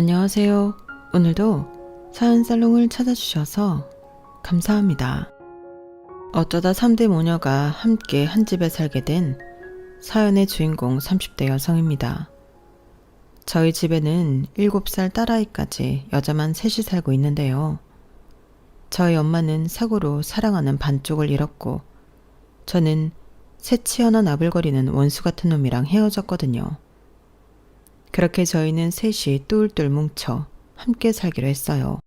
안녕하세요. 오늘도 사연살롱을 찾아주셔서 감사합니다. 어쩌다 3대 모녀가 함께 한 집에 살게 된 사연의 주인공 30대 여성입니다. 저희 집에는 7살 딸아이까지 여자만 셋이 살고 있는데요. 저희 엄마는 사고로 사랑하는 반쪽을 잃었고 저는 새치 하나 나불거리는 원수 같은 놈이랑 헤어졌거든요. 그렇게 저희는 셋이 똘똘 뭉쳐 함께 살기로 했어요.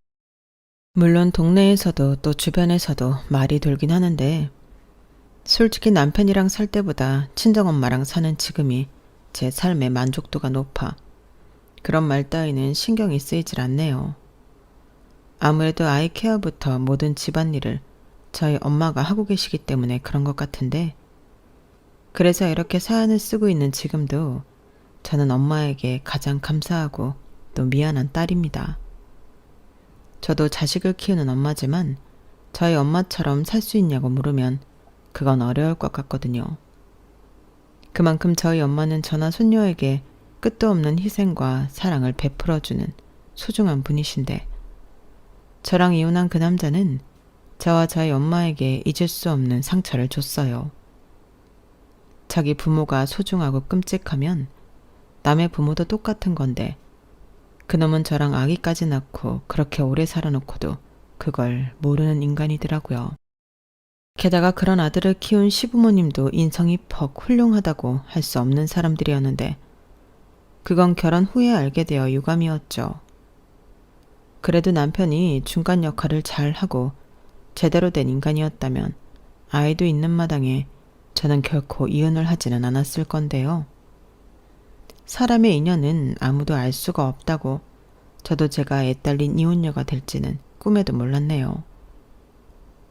물론 동네에서도 또 주변에서도 말이 돌긴 하는데 솔직히 남편이랑 살 때보다 친정엄마랑 사는 지금이 제 삶의 만족도가 높아 그런 말 따위는 신경이 쓰이질 않네요. 아무래도 아이 케어부터 모든 집안일을 저희 엄마가 하고 계시기 때문에 그런 것 같은데 그래서 이렇게 사연을 쓰고 있는 지금도 저는 엄마에게 가장 감사하고 또 미안한 딸입니다. 저도 자식을 키우는 엄마지만 저희 엄마처럼 살 수 있냐고 물으면 그건 어려울 것 같거든요. 그만큼 저희 엄마는 저나 손녀에게 끝도 없는 희생과 사랑을 베풀어주는 소중한 분이신데 저랑 이혼한 그 남자는 저와 저희 엄마에게 잊을 수 없는 상처를 줬어요. 자기 부모가 소중하고 끔찍하면 남의 부모도 똑같은 건데 그놈은 저랑 아기까지 낳고 그렇게 오래 살아놓고도 그걸 모르는 인간이더라고요. 게다가 그런 아들을 키운 시부모님도 인성이 퍽 훌륭하다고 할 수 없는 사람들이었는데 그건 결혼 후에 알게 되어 유감이었죠. 그래도 남편이 중간 역할을 잘 하고 제대로 된 인간이었다면 아이도 있는 마당에 저는 결코 이혼을 하지는 않았을 건데요. 사람의 인연은 아무도 알 수가 없다고 저도 제가 애딸린 이혼녀가 될지는 꿈에도 몰랐네요.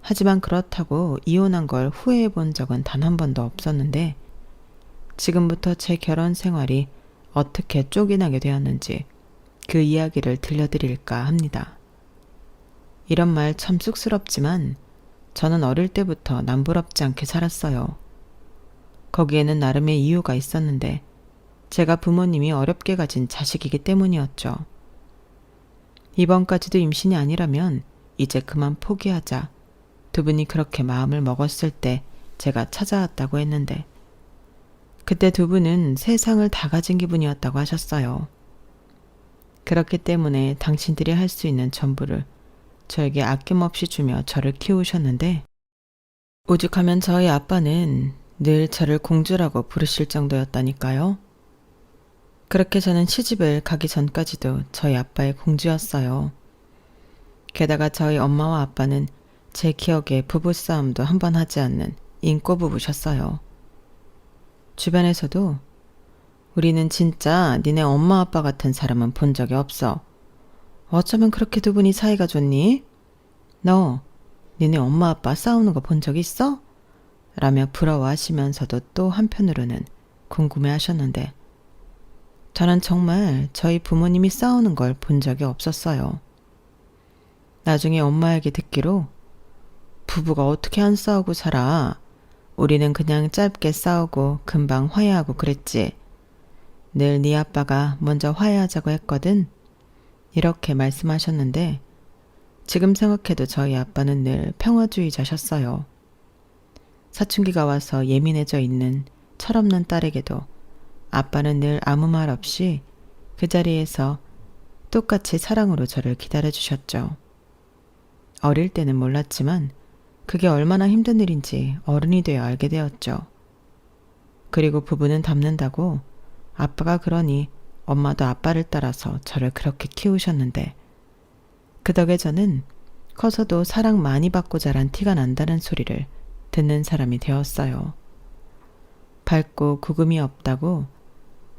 하지만 그렇다고 이혼한 걸 후회해 본 적은 단 한 번도 없었는데 지금부터 제 결혼 생활이 어떻게 쪼개나게 되었는지 그 이야기를 들려드릴까 합니다. 이런 말 참 쑥스럽지만 저는 어릴 때부터 남부럽지 않게 살았어요. 거기에는 나름의 이유가 있었는데 제가 부모님이 어렵게 가진 자식이기 때문이었죠. 이번까지도 임신이 아니라면 이제 그만 포기하자. 두 분이 그렇게 마음을 먹었을 때 제가 찾아왔다고 했는데 그때 두 분은 세상을 다 가진 기분이었다고 하셨어요. 그렇기 때문에 당신들이 할 수 있는 전부를 저에게 아낌없이 주며 저를 키우셨는데 오죽하면 저희 아빠는 늘 저를 공주라고 부르실 정도였다니까요. 그렇게 저는 시집을 가기 전까지도 저희 아빠의 공주였어요. 게다가 저희 엄마와 아빠는 제 기억에 부부싸움도 한 번 하지 않는 인꼬 부부셨어요. 주변에서도 우리는 진짜 니네 엄마 아빠 같은 사람은 본 적이 없어. 어쩌면 그렇게 두 분이 사이가 좋니? 너 니네 엄마 아빠 싸우는 거 본 적 있어? 라며 부러워하시면서도 또 한편으로는 궁금해하셨는데 저는 정말 저희 부모님이 싸우는 걸 본 적이 없었어요. 나중에 엄마에게 듣기로 부부가 어떻게 안 싸우고 살아? 우리는 그냥 짧게 싸우고 금방 화해하고 그랬지. 늘 네 아빠가 먼저 화해하자고 했거든. 이렇게 말씀하셨는데 지금 생각해도 저희 아빠는 늘 평화주의자셨어요. 사춘기가 와서 예민해져 있는 철없는 딸에게도 아빠는 늘 아무 말 없이 그 자리에서 똑같이 사랑으로 저를 기다려주셨죠. 어릴 때는 몰랐지만 그게 얼마나 힘든 일인지 어른이 되어 알게 되었죠. 그리고 부부는 닮는다고 아빠가 그러니 엄마도 아빠를 따라서 저를 그렇게 키우셨는데 그 덕에 저는 커서도 사랑 많이 받고 자란 티가 난다는 소리를 듣는 사람이 되었어요. 밝고 구금이 없다고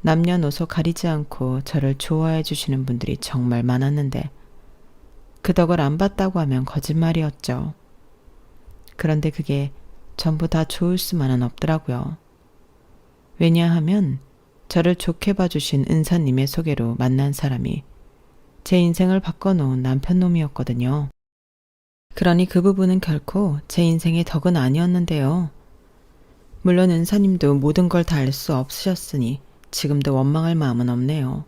남녀노소 가리지 않고 저를 좋아해 주시는 분들이 정말 많았는데 그 덕을 안 봤다고 하면 거짓말이었죠. 그런데 그게 전부 다 좋을 수만은 없더라고요. 왜냐하면 저를 좋게 봐주신 은사님의 소개로 만난 사람이 제 인생을 바꿔놓은 남편놈이었거든요. 그러니 그 부분은 결코 제 인생의 덕은 아니었는데요. 물론 은사님도 모든 걸 다 알 수 없으셨으니 지금도 원망할 마음은 없네요.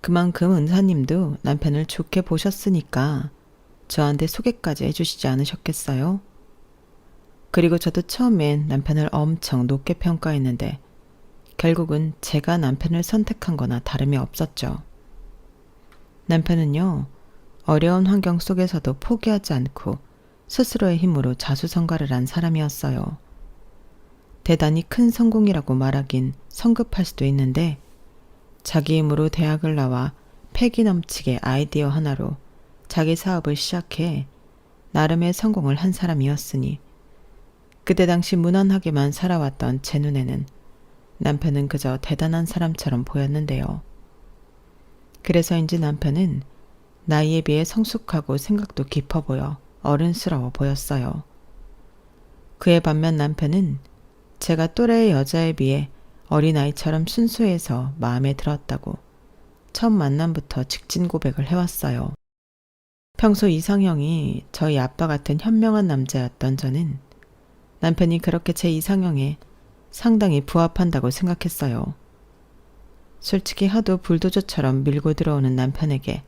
그만큼 은사님도 남편을 좋게 보셨으니까 저한테 소개까지 해주시지 않으셨겠어요? 그리고 저도 처음엔 남편을 엄청 높게 평가했는데 결국은 제가 남편을 선택한 거나 다름이 없었죠. 남편은요, 어려운 환경 속에서도 포기하지 않고 스스로의 힘으로 자수성가를 한 사람이었어요. 대단히 큰 성공이라고 말하긴 성급할 수도 있는데 자기 힘으로 대학을 나와 패기 넘치게 아이디어 하나로 자기 사업을 시작해 나름의 성공을 한 사람이었으니 그때 당시 무난하게만 살아왔던 제 눈에는 남편은 그저 대단한 사람처럼 보였는데요. 그래서인지 남편은 나이에 비해 성숙하고 생각도 깊어 보여 어른스러워 보였어요. 그에 반면 남편은 제가 또래의 여자에 비해 어린아이처럼 순수해서 마음에 들었다고 첫 만남부터 직진 고백을 해왔어요. 평소 이상형이 저희 아빠 같은 현명한 남자였던 저는 남편이 그렇게 제 이상형에 상당히 부합한다고 생각했어요. 솔직히 하도 불도저처럼 밀고 들어오는 남편에게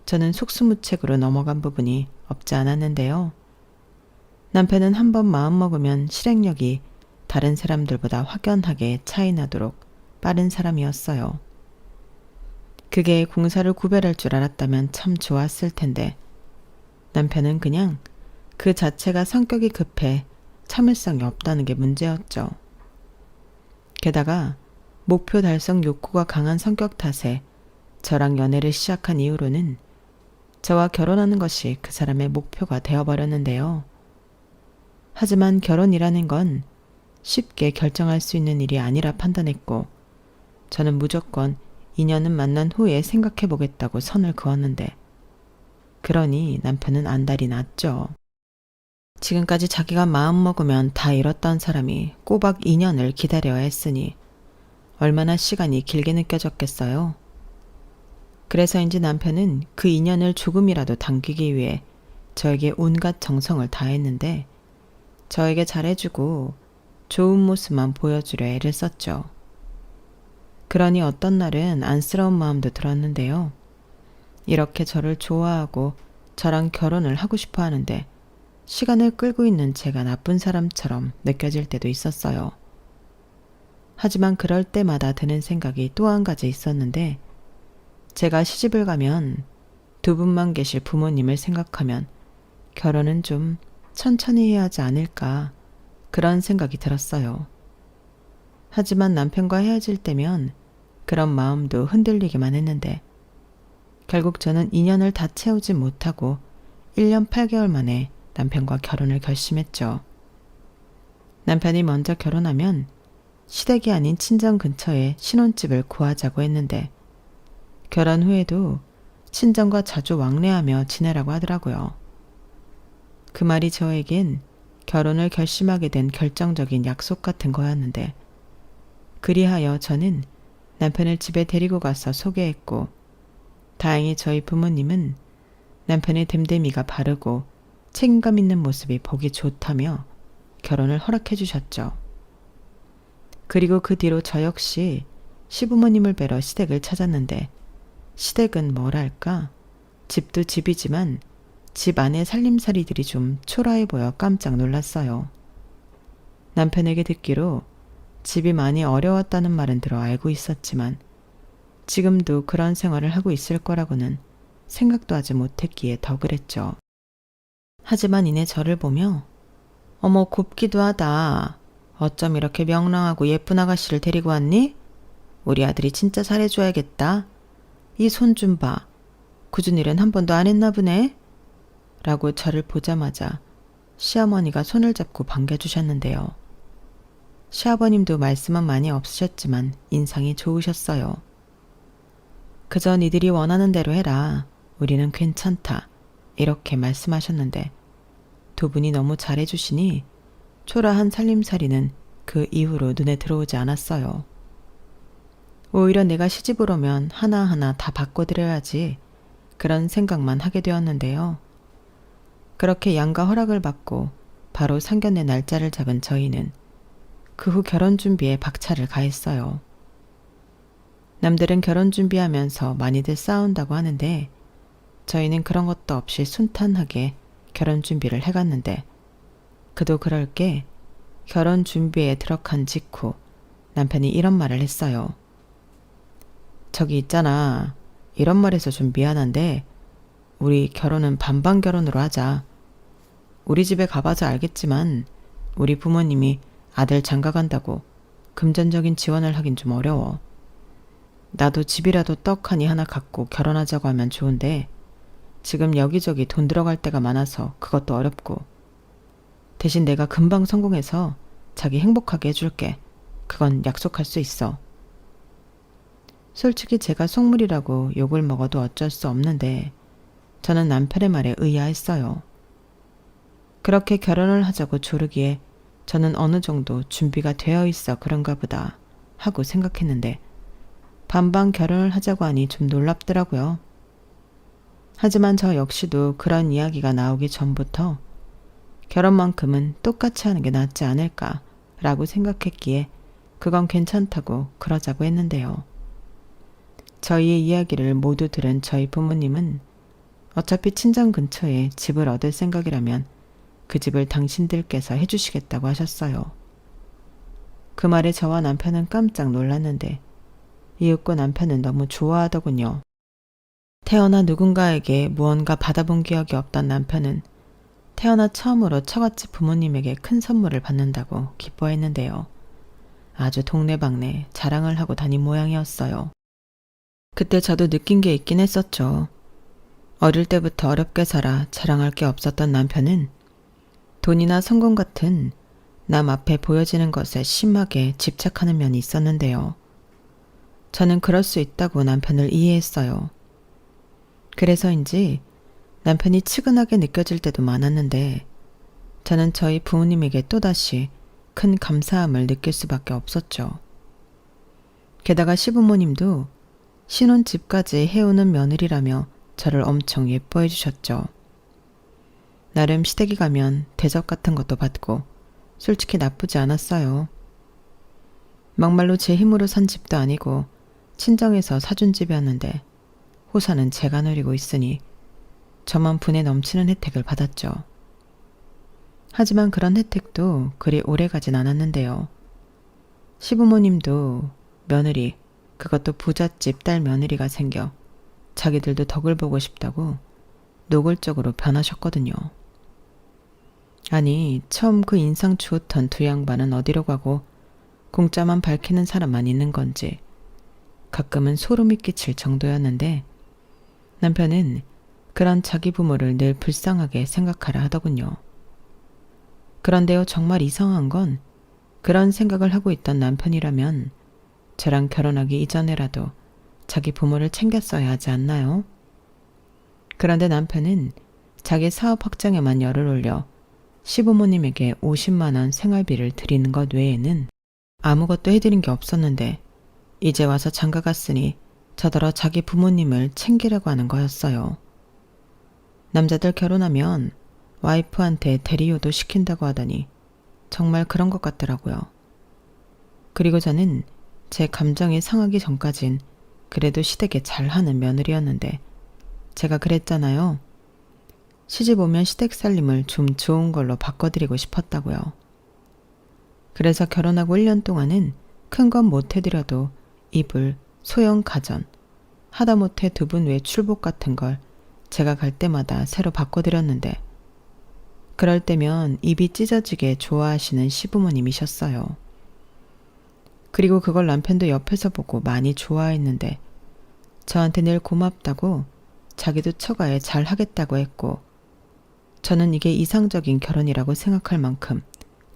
저는 속수무책으로 넘어간 부분이 없지 않았는데요. 남편은 한번 마음먹으면 실행력이 다른 사람들보다 확연하게 차이나도록 빠른 사람이었어요. 그게 공사를 구별할 줄 알았다면 참 좋았을 텐데 남편은 그냥 그 자체가 성격이 급해 참을성이 없다는 게 문제였죠. 게다가 목표 달성 욕구가 강한 성격 탓에 저랑 연애를 시작한 이후로는 저와 결혼하는 것이 그 사람의 목표가 되어버렸는데요. 하지만 결혼이라는 건 쉽게 결정할 수 있는 일이 아니라 판단했고 저는 무조건 인연은 만난 후에 생각해보겠다고 선을 그었는데 그러니 남편은 안달이 났죠. 지금까지 자기가 마음먹으면 다 잃었던 사람이 꼬박 2년을 기다려야 했으니 얼마나 시간이 길게 느껴졌겠어요. 그래서인지 남편은 그 2년을 조금이라도 당기기 위해 저에게 온갖 정성을 다했는데 저에게 잘해주고 좋은 모습만 보여주려 애를 썼죠. 그러니 어떤 날은 안쓰러운 마음도 들었는데요. 이렇게 저를 좋아하고 저랑 결혼을 하고 싶어 하는데 시간을 끌고 있는 제가 나쁜 사람처럼 느껴질 때도 있었어요. 하지만 그럴 때마다 드는 생각이 또 한 가지 있었는데 제가 시집을 가면 두 분만 계실 부모님을 생각하면 결혼은 좀 천천히 해야 하지 않을까 그런 생각이 들었어요. 하지만 남편과 헤어질 때면 그런 마음도 흔들리기만 했는데 결국 저는 2년을 다 채우지 못하고 1년 8개월 만에 남편과 결혼을 결심했죠. 남편이 먼저 결혼하면 시댁이 아닌 친정 근처에 신혼집을 구하자고 했는데 결혼 후에도 친정과 자주 왕래하며 지내라고 하더라고요. 그 말이 저에겐 결혼을 결심하게 된 결정적인 약속 같은 거였는데 그리하여 저는 남편을 집에 데리고 가서 소개했고 다행히 저희 부모님은 남편의 됨됨이가 바르고 책임감 있는 모습이 보기 좋다며 결혼을 허락해 주셨죠. 그리고 그 뒤로 저 역시 시부모님을 뵈러 시댁을 찾았는데 시댁은 뭐랄까 집도 집이지만 집 안의 살림살이들이 좀 초라해 보여 깜짝 놀랐어요. 남편에게 듣기로 집이 많이 어려웠다는 말은 들어 알고 있었지만 지금도 그런 생활을 하고 있을 거라고는 생각도 하지 못했기에 더 그랬죠. 하지만 이내 저를 보며 어머 곱기도 하다. 어쩜 이렇게 명랑하고 예쁜 아가씨를 데리고 왔니? 우리 아들이 진짜 잘해줘야겠다. 이 손 좀 봐. 굳은 일은 한 번도 안 했나 보네. 라고 저를 보자마자 시어머니가 손을 잡고 반겨주셨는데요. 시아버님도 말씀은 많이 없으셨지만 인상이 좋으셨어요. 그저 니들이 원하는 대로 해라. 우리는 괜찮다. 이렇게 말씀하셨는데 두 분이 너무 잘해주시니 초라한 살림살이는 그 이후로 눈에 들어오지 않았어요. 오히려 내가 시집을 오면 하나하나 다 바꿔드려야지 그런 생각만 하게 되었는데요. 그렇게 양가 허락을 받고 바로 상견례 날짜를 잡은 저희는 그 후 결혼 준비에 박차를 가했어요. 남들은 결혼 준비하면서 많이들 싸운다고 하는데 저희는 그런 것도 없이 순탄하게 결혼 준비를 해갔는데 그도 그럴 게 결혼 준비에 들어간 직후 남편이 이런 말을 했어요. 저기 있잖아. 이런 말해서 좀 미안한데 우리 결혼은 반반 결혼으로 하자. 우리 집에 가봐서 알겠지만 우리 부모님이 아들 장가 간다고 금전적인 지원을 하긴 좀 어려워. 나도 집이라도 떡하니 하나 갖고 결혼하자고 하면 좋은데 지금 여기저기 돈 들어갈 데가 많아서 그것도 어렵고 대신 내가 금방 성공해서 자기 행복하게 해줄게. 그건 약속할 수 있어. 솔직히 제가 속물이라고 욕을 먹어도 어쩔 수 없는데 저는 남편의 말에 의아했어요. 그렇게 결혼을 하자고 조르기에 저는 어느 정도 준비가 되어 있어 그런가 보다 하고 생각했는데 반반 결혼을 하자고 하니 좀 놀랍더라고요. 하지만 저 역시도 그런 이야기가 나오기 전부터 결혼만큼은 똑같이 하는 게 낫지 않을까라고 생각했기에 그건 괜찮다고 그러자고 했는데요. 저희의 이야기를 모두 들은 저희 부모님은 어차피 친정 근처에 집을 얻을 생각이라면 그 집을 당신들께서 해주시겠다고 하셨어요. 그 말에 저와 남편은 깜짝 놀랐는데 이윽고 남편은 너무 좋아하더군요. 태어나 누군가에게 무언가 받아본 기억이 없던 남편은 태어나 처음으로 처갓집 부모님에게 큰 선물을 받는다고 기뻐했는데요. 아주 동네방네 자랑을 하고 다닌 모양이었어요. 그때 저도 느낀 게 있긴 했었죠. 어릴 때부터 어렵게 살아 자랑할 게 없었던 남편은 돈이나 성공 같은 남 앞에 보여지는 것에 심하게 집착하는 면이 있었는데요. 저는 그럴 수 있다고 남편을 이해했어요. 그래서인지 남편이 측은하게 느껴질 때도 많았는데 저는 저희 부모님에게 또다시 큰 감사함을 느낄 수밖에 없었죠. 게다가 시부모님도 신혼집까지 해오는 며느리라며 저를 엄청 예뻐해 주셨죠. 나름 시댁이 가면 대접 같은 것도 받고 솔직히 나쁘지 않았어요. 막말로 제 힘으로 산 집도 아니고 친정에서 사준 집이었는데 호사는 제가 누리고 있으니 저만 분에 넘치는 혜택을 받았죠. 하지만 그런 혜택도 그리 오래가진 않았는데요. 시부모님도 며느리, 그것도 부잣집 딸 며느리가 생겨 자기들도 덕을 보고 싶다고 노골적으로 변하셨거든요. 아니, 처음 그 인상 좋던 두 양반은 어디로 가고 공짜만 밝히는 사람만 있는 건지 가끔은 소름이 끼칠 정도였는데 남편은 그런 자기 부모를 늘 불쌍하게 생각하라 하더군요. 그런데요, 정말 이상한 건 그런 생각을 하고 있던 남편이라면 저랑 결혼하기 이전에라도 자기 부모를 챙겼어야 하지 않나요? 그런데 남편은 자기 사업 확장에만 열을 올려 시부모님에게 50만 원 생활비를 드리는 것 외에는 아무것도 해드린 게 없었는데 이제 와서 장가 갔으니 저더러 자기 부모님을 챙기라고 하는 거였어요. 남자들 결혼하면 와이프한테 대리효도 시킨다고 하더니 정말 그런 것 같더라고요. 그리고 저는 제 감정이 상하기 전까진 그래도 시댁에 잘하는 며느리였는데 제가 그랬잖아요. 시집 오면 시댁 살림을 좀 좋은 걸로 바꿔드리고 싶었다고요. 그래서 결혼하고 1년 동안은 큰 건 못 해드려도 이불, 소형 가전, 하다못해 2분 외출복 같은 걸 제가 갈 때마다 새로 바꿔드렸는데 그럴 때면 입이 찢어지게 좋아하시는 시부모님이셨어요. 그리고 그걸 남편도 옆에서 보고 많이 좋아했는데 저한테 늘 고맙다고 자기도 처가에 잘 하겠다고 했고 저는 이게 이상적인 결혼이라고 생각할 만큼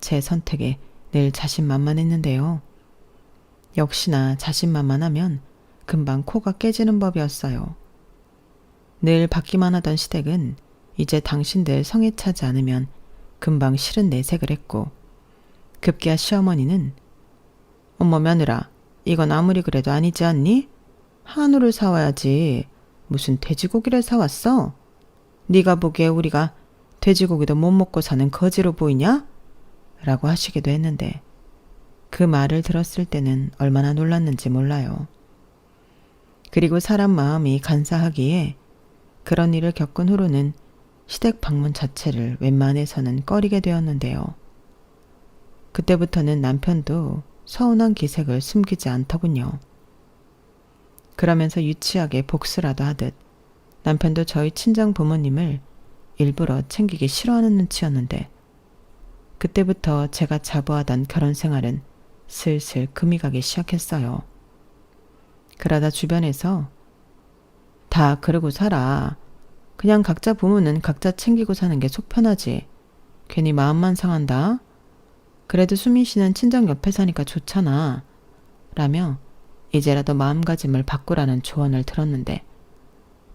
제 선택에 늘 자신만만했는데요. 역시나 자신만만하면 금방 코가 깨지는 법이었어요. 늘 받기만 하던 시댁은 이제 당신들 성에 차지 않으면 금방 싫은 내색을 했고 급기야 시어머니는 어머 며느라 이건 아무리 그래도 아니지 않니? 한우를 사와야지. 무슨 돼지고기를 사왔어? 네가 보기에 우리가 돼지고기도 못 먹고 사는 거지로 보이냐? 라고 하시기도 했는데 그 말을 들었을 때는 얼마나 놀랐는지 몰라요. 그리고 사람 마음이 간사하기에 그런 일을 겪은 후로는 시댁 방문 자체를 웬만해서는 꺼리게 되었는데요. 그때부터는 남편도 서운한 기색을 숨기지 않더군요. 그러면서 유치하게 복수라도 하듯 남편도 저희 친정 부모님을 일부러 챙기기 싫어하는 눈치였는데 그때부터 제가 자부하던 결혼 생활은 슬슬 금이 가기 시작했어요. 그러다 주변에서 다 그러고 살아. 그냥 각자 부모는 각자 챙기고 사는 게 속 편하지. 괜히 마음만 상한다. 그래도 수민 씨는 친정 옆에 사니까 좋잖아. 라며 이제라도 마음가짐을 바꾸라는 조언을 들었는데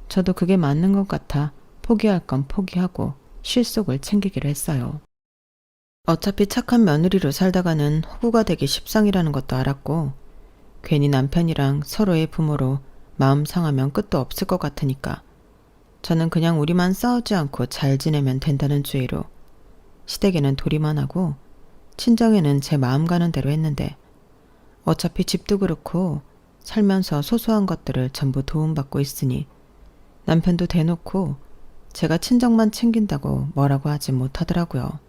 저도 그게 맞는 것 같아 포기할 건 포기하고 실속을 챙기기로 했어요. 어차피 착한 며느리로 살다가는 호구가 되기 십상이라는 것도 알았고 괜히 남편이랑 서로의 부모로 마음 상하면 끝도 없을 것 같으니까 저는 그냥 우리만 싸우지 않고 잘 지내면 된다는 주의로 시댁에는 도리만 하고 친정에는 제 마음 가는 대로 했는데 어차피 집도 그렇고 살면서 소소한 것들을 전부 도움받고 있으니 남편도 대놓고 제가 친정만 챙긴다고 뭐라고 하지 못하더라고요.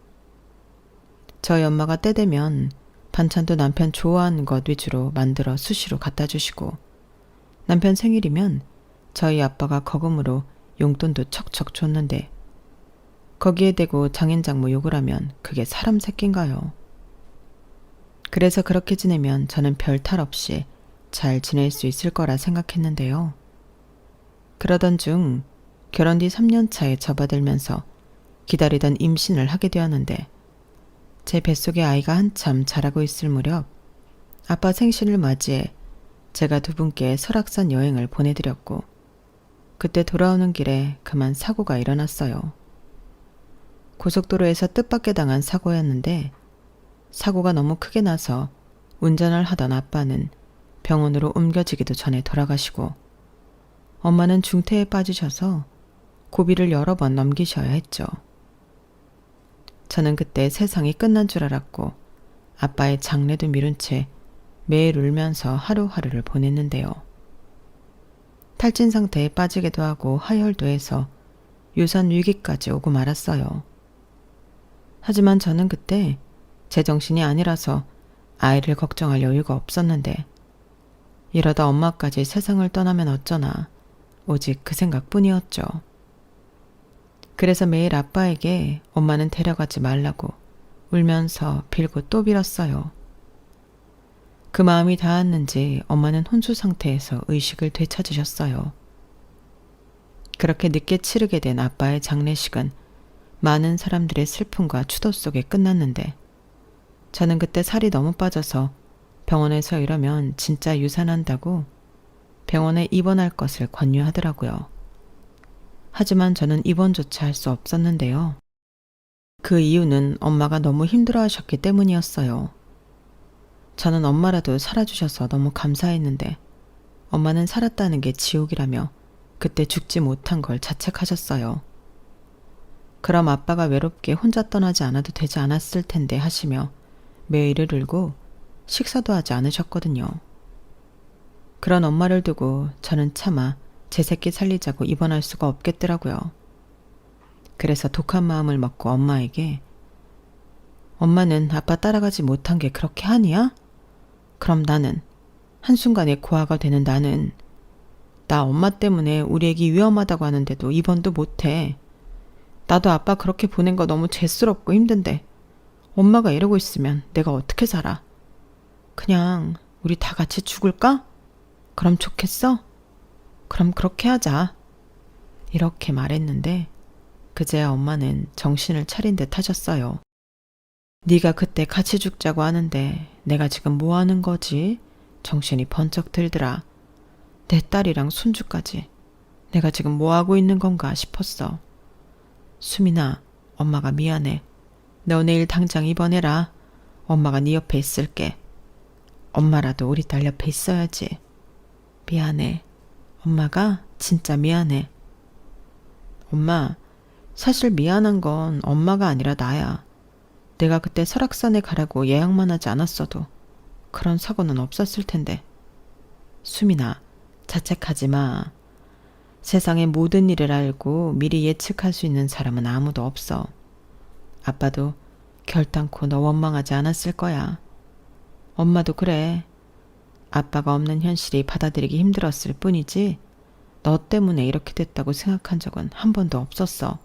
저희 엄마가 때 되면 반찬도 남편 좋아하는 것 위주로 만들어 수시로 갖다 주시고 남편 생일이면 저희 아빠가 거금으로 용돈도 척척 줬는데 거기에 대고 장인장모 욕을 하면 그게 사람 새끼인가요? 그래서 그렇게 지내면 저는 별 탈 없이 잘 지낼 수 있을 거라 생각했는데요. 그러던 중 결혼 뒤 3년 차에 접어들면서 기다리던 임신을 하게 되었는데 제 뱃속에 아이가 한참 자라고 있을 무렵 아빠 생신을 맞이해 제가 두 분께 설악산 여행을 보내드렸고 그때 돌아오는 길에 그만 사고가 일어났어요. 고속도로에서 뜻밖의 당한 사고였는데 사고가 너무 크게 나서 운전을 하던 아빠는 병원으로 옮겨지기도 전에 돌아가시고 엄마는 중태에 빠지셔서 고비를 여러 번 넘기셔야 했죠. 저는 그때 세상이 끝난 줄 알았고 아빠의 장례도 미룬 채 매일 울면서 하루하루를 보냈는데요. 탈진 상태에 빠지기도 하고 하혈도 해서 유산 위기까지 오고 말았어요. 하지만 저는 그때 제정신이 아니라서 아이를 걱정할 여유가 없었는데 이러다 엄마까지 세상을 떠나면 어쩌나 오직 그 생각뿐이었죠. 그래서 매일 아빠에게 엄마는 데려가지 말라고 울면서 빌고 또 빌었어요. 그 마음이 닿았는지 엄마는 혼수 상태에서 의식을 되찾으셨어요. 그렇게 늦게 치르게 된 아빠의 장례식은 많은 사람들의 슬픔과 추도 속에 끝났는데 저는 그때 살이 너무 빠져서 병원에서 이러면 진짜 유산한다고 병원에 입원할 것을 권유하더라고요. 하지만 저는 입원조차 할 수 없었는데요. 그 이유는 엄마가 너무 힘들어하셨기 때문이었어요. 저는 엄마라도 살아주셔서 너무 감사했는데 엄마는 살았다는 게 지옥이라며 그때 죽지 못한 걸 자책하셨어요. 그럼 아빠가 외롭게 혼자 떠나지 않아도 되지 않았을 텐데 하시며 매일을 울고 식사도 하지 않으셨거든요. 그런 엄마를 두고 저는 차마 제 새끼 살리자고 입원할 수가 없겠더라고요. 그래서 독한 마음을 먹고 엄마에게 엄마는 아빠 따라가지 못한 게 그렇게 한이야? 그럼 나는 한순간에 고아가 되는 나는 나 엄마 때문에 우리 애기 위험하다고 하는데도 입원도 못해. 나도 아빠 그렇게 보낸 거 너무 죄스럽고 힘든데 엄마가 이러고 있으면 내가 어떻게 살아? 그냥 우리 다 같이 죽을까? 그럼 좋겠어? 그럼 그렇게 하자. 이렇게 말했는데 그제야 엄마는 정신을 차린 듯 하셨어요. 네가 그때 같이 죽자고 하는데 내가 지금 뭐 하는 거지? 정신이 번쩍 들더라. 내 딸이랑 손주까지 내가 지금 뭐 하고 있는 건가 싶었어. 수민아, 엄마가 미안해. 너 내일 당장 입원해라. 엄마가 네 옆에 있을게. 엄마라도 우리 딸 옆에 있어야지. 미안해. 엄마가 진짜 미안해. 엄마, 사실 미안한 건 엄마가 아니라 나야. 내가 그때 설악산에 가라고 예약만 하지 않았어도 그런 사고는 없었을 텐데. 수민아, 자책하지 마. 세상의 모든 일을 알고 미리 예측할 수 있는 사람은 아무도 없어. 아빠도 결단코 너 원망하지 않았을 거야. 엄마도 그래. 아빠가 없는 현실이 받아들이기 힘들었을 뿐이지 너 때문에 이렇게 됐다고 생각한 적은 한 번도 없었어.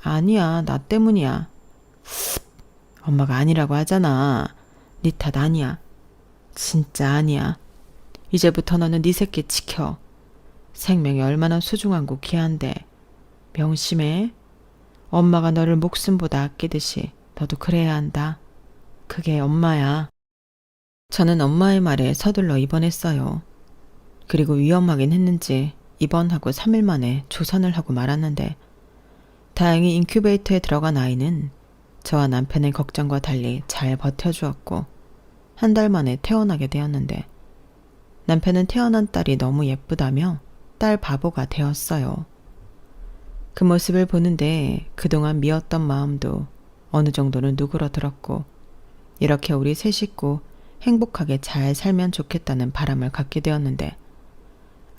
아니야, 나 때문이야. 엄마가 아니라고 하잖아. 네 탓 아니야. 진짜 아니야. 이제부터 너는 네 새끼 지켜. 생명이 얼마나 소중하고 귀한데. 명심해. 엄마가 너를 목숨보다 아끼듯이 너도 그래야 한다. 그게 엄마야. 저는 엄마의 말에 서둘러 입원했어요. 그리고 위험하긴 했는지 입원하고 3일 만에 조산을 하고 말았는데 다행히 인큐베이터에 들어간 아이는 저와 남편의 걱정과 달리 잘 버텨주었고 한 달 만에 태어나게 되었는데 남편은 태어난 딸이 너무 예쁘다며 딸 바보가 되었어요. 그 모습을 보는데 그동안 미웠던 마음도 어느 정도는 누그러들었고 이렇게 우리 세 식구 행복하게 잘 살면 좋겠다는 바람을 갖게 되었는데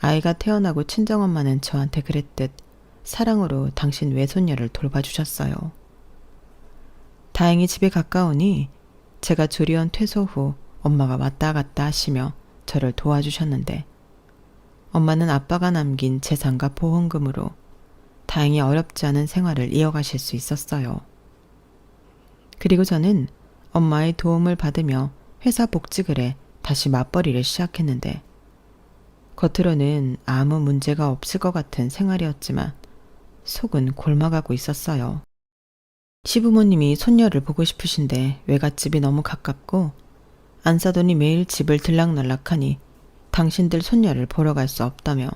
아이가 태어나고 친정엄마는 저한테 그랬듯 사랑으로 당신 외손녀를 돌봐주셨어요. 다행히 집에 가까우니 제가 조리원 퇴소 후 엄마가 왔다 갔다 하시며 저를 도와주셨는데 엄마는 아빠가 남긴 재산과 보험금으로 다행히 어렵지 않은 생활을 이어가실 수 있었어요. 그리고 저는 엄마의 도움을 받으며 회사 복직을 해 다시 맞벌이를 시작했는데 겉으로는 아무 문제가 없을 것 같은 생활이었지만 속은 골마가고 있었어요. 시부모님이 손녀를 보고 싶으신데 외갓집이 너무 가깝고 안 사돈이 매일 집을 들락날락하니 당신들 손녀를 보러 갈 수 없다며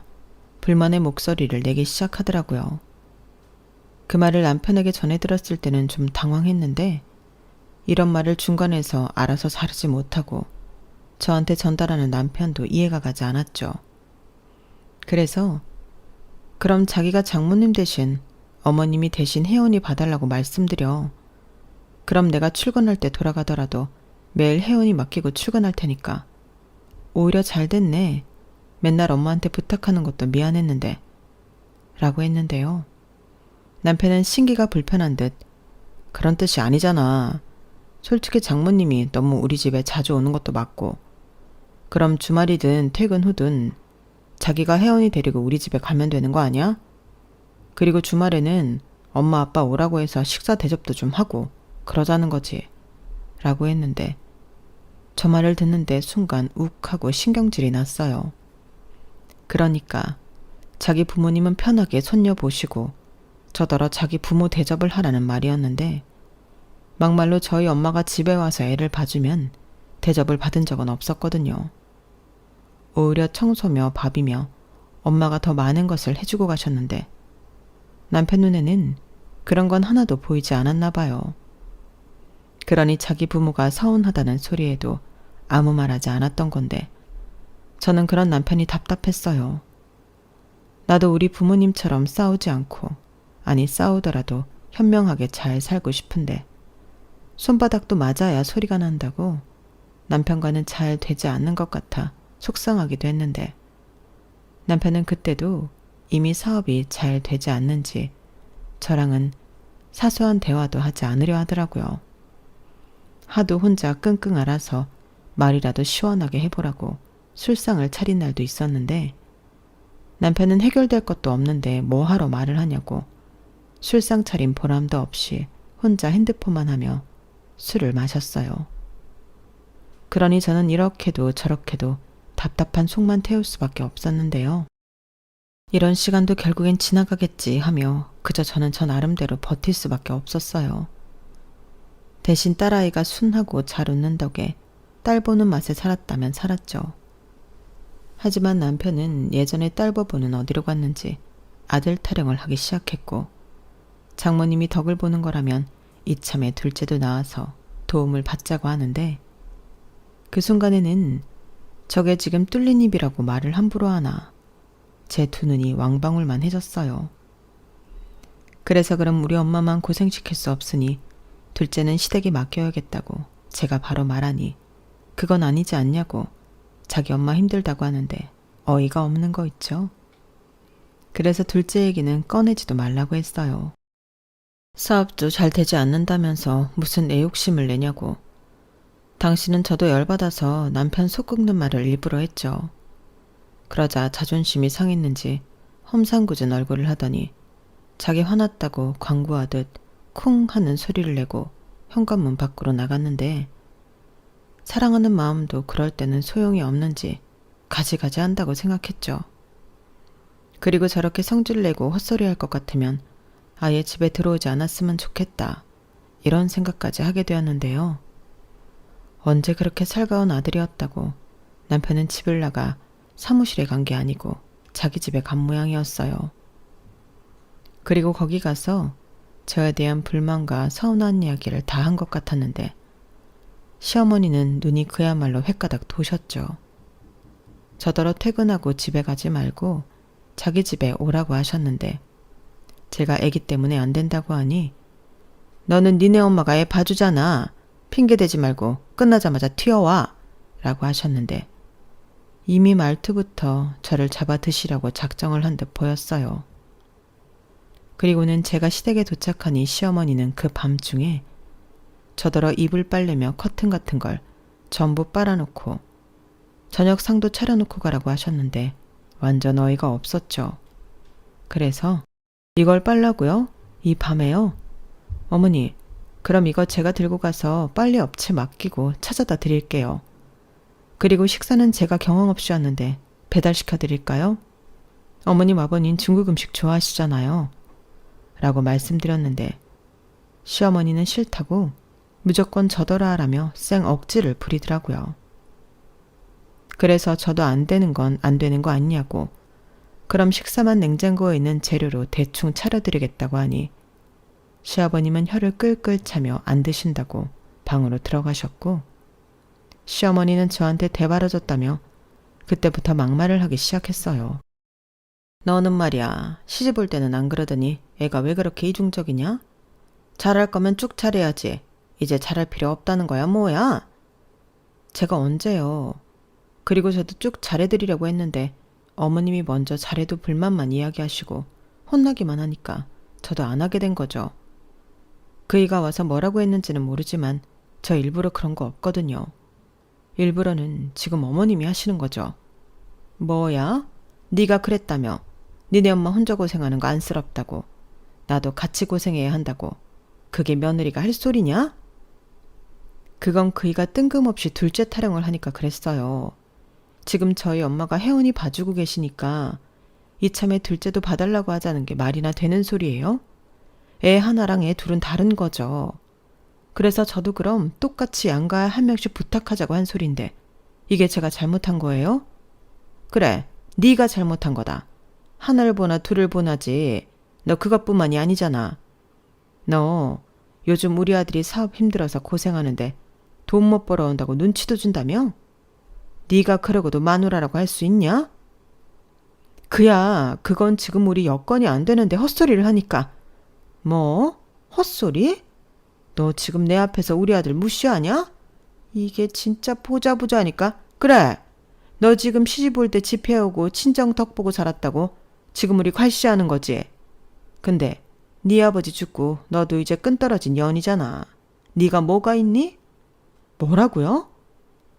불만의 목소리를 내기 시작하더라고요. 그 말을 남편에게 전해 들었을 때는 좀 당황했는데 이런 말을 중간에서 알아서 사르지 못하고 저한테 전달하는 남편도 이해가 가지 않았죠. 그래서 그럼 자기가 장모님 대신 어머님이 대신 회원이 봐달라고 말씀드려. 그럼 내가 출근할 때 돌아가더라도 매일 회원이 맡기고 출근할 테니까. 오히려 잘 됐네. 맨날 엄마한테 부탁하는 것도 미안했는데. 라고 했는데요. 남편은 신기가 불편한 듯 그런 뜻이 아니잖아. 솔직히 장모님이 너무 우리 집에 자주 오는 것도 맞고 그럼 주말이든 퇴근 후든 자기가 혜원이 데리고 우리 집에 가면 되는 거 아니야? 그리고 주말에는 엄마 아빠 오라고 해서 식사 대접도 좀 하고 그러자는 거지. 라고 했는데 저 말을 듣는데 순간 욱하고 신경질이 났어요. 그러니까 자기 부모님은 편하게 손녀 보시고 저더러 자기 부모 대접을 하라는 말이었는데 막말로 저희 엄마가 집에 와서 애를 봐주면 대접을 받은 적은 없었거든요. 오히려 청소며 밥이며 엄마가 더 많은 것을 해주고 가셨는데 남편 눈에는 그런 건 하나도 보이지 않았나 봐요. 그러니 자기 부모가 서운하다는 소리에도 아무 말하지 않았던 건데 저는 그런 남편이 답답했어요. 나도 우리 부모님처럼 싸우지 않고 아니 싸우더라도 현명하게 잘 살고 싶은데 손바닥도 맞아야 소리가 난다고 남편과는 잘 되지 않는 것 같아 속상하기도 했는데 남편은 그때도 이미 사업이 잘 되지 않는지 저랑은 사소한 대화도 하지 않으려 하더라고요. 하도 혼자 끙끙 앓아서 말이라도 시원하게 해보라고 술상을 차린 날도 있었는데 남편은 해결될 것도 없는데 뭐 하러 말을 하냐고 술상 차린 보람도 없이 혼자 핸드폰만 하며 술을 마셨어요. 그러니 저는 이렇게도 저렇게도 답답한 속만 태울 수밖에 없었는데요. 이런 시간도 결국엔 지나가겠지 하며 그저 저는 저 나름대로 버틸 수밖에 없었어요. 대신 딸아이가 순하고 잘 웃는 덕에 딸 보는 맛에 살았다면 살았죠. 하지만 남편은 예전에 딸 보고는 어디로 갔는지 아들 타령을 하기 시작했고 장모님이 덕을 보는 거라면 이참에 둘째도 낳아서 도움을 받자고 하는데 그 순간에는 저게 지금 뚫린 입이라고 말을 함부로 하나 제 두 눈이 왕방울만 해졌어요. 그래서 그럼 우리 엄마만 고생시킬 수 없으니 둘째는 시댁에 맡겨야겠다고 제가 바로 말하니 그건 아니지 않냐고 자기 엄마 힘들다고 하는데 어이가 없는 거 있죠. 그래서 둘째 얘기는 꺼내지도 말라고 했어요. 사업도 잘 되지 않는다면서 무슨 애욕심을 내냐고. 당신은 저도 열받아서 남편 속 긁는 말을 일부러 했죠. 그러자 자존심이 상했는지 험상궂은 얼굴을 하더니 자기 화났다고 광고하듯 쿵 하는 소리를 내고 현관문 밖으로 나갔는데, 사랑하는 마음도 그럴 때는 소용이 없는지 가지가지 한다고 생각했죠. 그리고 저렇게 성질 내고 헛소리할 것 같으면 아예 집에 들어오지 않았으면 좋겠다, 이런 생각까지 하게 되었는데요. 언제 그렇게 살가운 아들이었다고 남편은 집을 나가 사무실에 간 게 아니고 자기 집에 간 모양이었어요. 그리고 거기 가서 저에 대한 불만과 서운한 이야기를 다 한 것 같았는데, 시어머니는 눈이 그야말로 횟가닥 도셨죠. 저더러 퇴근하고 집에 가지 말고 자기 집에 오라고 하셨는데, 제가 애기 때문에 안 된다고 하니 너는 니네 엄마가 애 봐주잖아. 핑계대지 말고 끝나자마자 튀어와 라고 하셨는데, 이미 말투부터 저를 잡아 드시려고 작정을 한 듯 보였어요. 그리고는 제가 시댁에 도착하니 시어머니는 그 밤중에 저더러 이불 빨래며 커튼 같은 걸 전부 빨아놓고 저녁 상도 차려놓고 가라고 하셨는데 완전 어이가 없었죠. 그래서 이걸 빨라고요? 이 밤에요? 어머니, 그럼 이거 제가 들고 가서 빨래 업체 맡기고 찾아다 드릴게요. 그리고 식사는 제가 경험 없이 왔는데 배달시켜 드릴까요? 어머님 아버님 중국 음식 좋아하시잖아요. 라고 말씀드렸는데 시어머니는 싫다고 무조건 저더러 하라며 쌩 억지를 부리더라고요. 그래서 저도 안 되는 건 안 되는 거 아니냐고, 그럼 식사만 냉장고에 있는 재료로 대충 차려드리겠다고 하니 시아버님은 혀를 끌끌 차며 안 드신다고 방으로 들어가셨고, 시어머니는 저한테 대바라졌다며 그때부터 막말을 하기 시작했어요. 너는 말이야, 시집 올 때는 안 그러더니 애가 왜 그렇게 이중적이냐? 잘할 거면 쭉 잘해야지. 이제 잘할 필요 없다는 거야 뭐야? 제가 언제요? 그리고 저도 쭉 잘해드리려고 했는데 어머님이 먼저 잘해도 불만만 이야기하시고 혼나기만 하니까 저도 안 하게 된 거죠. 그이가 와서 뭐라고 했는지는 모르지만 저 일부러 그런 거 없거든요. 일부러는 지금 어머님이 하시는 거죠. 뭐야? 네가 그랬다며. 니네 엄마 혼자 고생하는 거 안쓰럽다고. 나도 같이 고생해야 한다고. 그게 며느리가 할 소리냐? 그건 그이가 뜬금없이 둘째 타령을 하니까 그랬어요. 지금 저희 엄마가 혜원이 봐주고 계시니까 이참에 둘째도 봐달라고 하자는 게 말이나 되는 소리예요? 애 하나랑 애 둘은 다른 거죠. 그래서 저도 그럼 똑같이 양가 한 명씩 부탁하자고 한 소린데 이게 제가 잘못한 거예요? 그래, 네가 잘못한 거다. 하나를 보나 둘을 보나지 너 그것뿐만이 아니잖아. 너 요즘 우리 아들이 사업 힘들어서 고생하는데 돈 못 벌어온다고 눈치도 준다며? 네가 그러고도 마누라라고 할 수 있냐? 그야 그건 지금 우리 여건이 안 되는데 헛소리를 하니까. 뭐? 헛소리? 너 지금 내 앞에서 우리 아들 무시하냐? 이게 진짜 보자보자하니까. 그래, 너 지금 시집 올 때 집 해오고 친정 덕 보고 살았다고 지금 우리 괄시하는 거지. 근데 네 아버지 죽고 너도 이제 끈떨어진 연이잖아. 네가 뭐가 있니? 뭐라고요?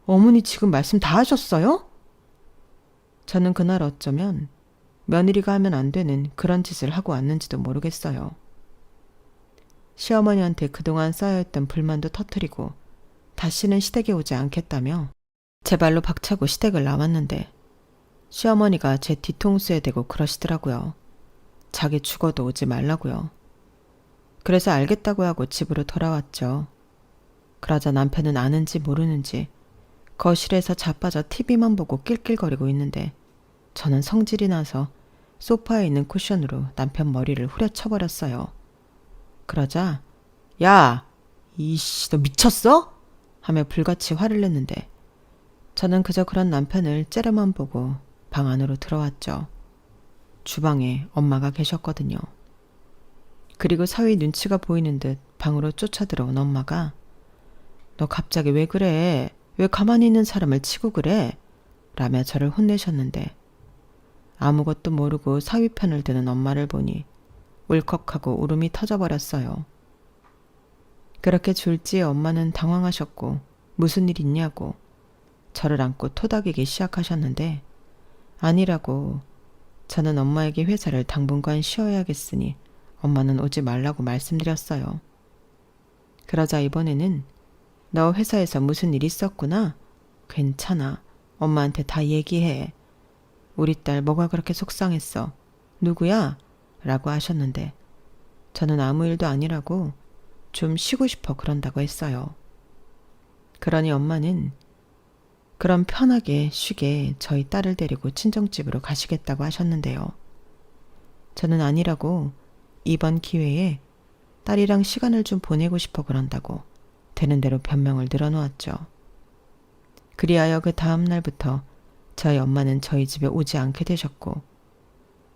어머니 지금 말씀 다 하셨어요? 저는 그날 어쩌면 며느리가 하면 안 되는 그런 짓을 하고 왔는지도 모르겠어요. 시어머니한테 그동안 쌓여있던 불만도 터뜨리고 다시는 시댁에 오지 않겠다며 제 발로 박차고 시댁을 나왔는데 시어머니가 제 뒤통수에 대고 그러시더라고요. 자기 죽어도 오지 말라고요. 그래서 알겠다고 하고 집으로 돌아왔죠. 그러자 남편은 아는지 모르는지 거실에서 자빠져 TV만 보고 낄낄거리고 있는데 저는 성질이 나서 소파에 있는 쿠션으로 남편 머리를 후려쳐버렸어요. 그러자 야, 이씨 너 미쳤어? 하며 불같이 화를 냈는데 저는 그저 그런 남편을 째려만 보고 방 안으로 들어왔죠. 주방에 엄마가 계셨거든요. 그리고 사위 눈치가 보이는 듯 방으로 쫓아들어온 엄마가 너 갑자기 왜 그래? 왜 가만히 있는 사람을 치고 그래? 라며 저를 혼내셨는데 아무것도 모르고 사위 편을 드는 엄마를 보니 울컥하고 울음이 터져버렸어요. 그렇게 졸지에 엄마는 당황하셨고 무슨 일 있냐고 저를 안고 토닥이기 시작하셨는데 아니라고 저는 엄마에게 회사를 당분간 쉬어야겠으니 엄마는 오지 말라고 말씀드렸어요. 그러자 이번에는 너 회사에서 무슨 일 있었구나? 괜찮아. 엄마한테 다 얘기해. 우리 딸 뭐가 그렇게 속상했어? 누구야? 라고 하셨는데 저는 아무 일도 아니라고 좀 쉬고 싶어 그런다고 했어요. 그러니 엄마는 그럼 편하게 쉬게 저희 딸을 데리고 친정집으로 가시겠다고 하셨는데요. 저는 아니라고 이번 기회에 딸이랑 시간을 좀 보내고 싶어 그런다고 되는 대로 변명을 늘어놓았죠. 그리하여 그 다음 날부터 저희 엄마는 저희 집에 오지 않게 되셨고